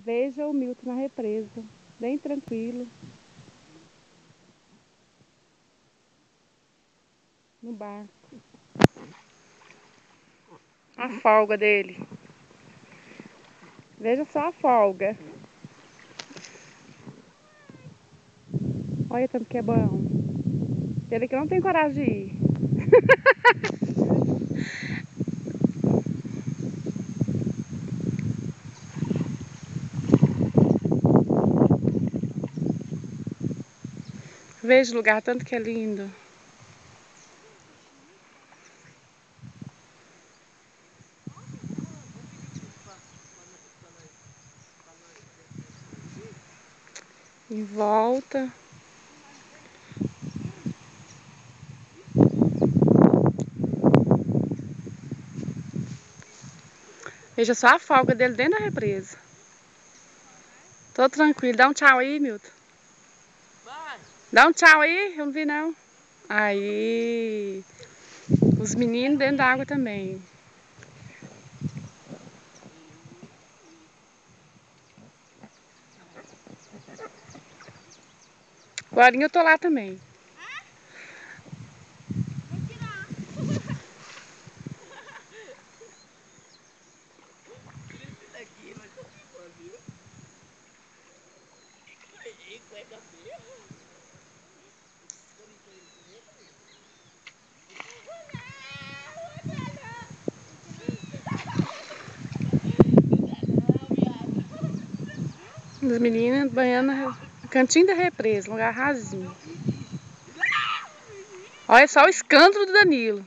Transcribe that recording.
Veja o Milton na represa, bem tranquilo. No barco. A folga dele. Veja só a folga. Olha tanto que é bom. Ele que não tem coragem de ir. Veja o lugar tanto que é lindo. Em volta. Veja só a folga dele dentro da represa. Tô tranquilo. Dá um tchau aí, Milton. Dá um tchau aí, eu não vi não. Aí. Os meninos dentro da água também. Agora eu tô lá também. As meninas banhando no cantinho da represa, lugar rasinho. Olha só o escândalo do Danilo.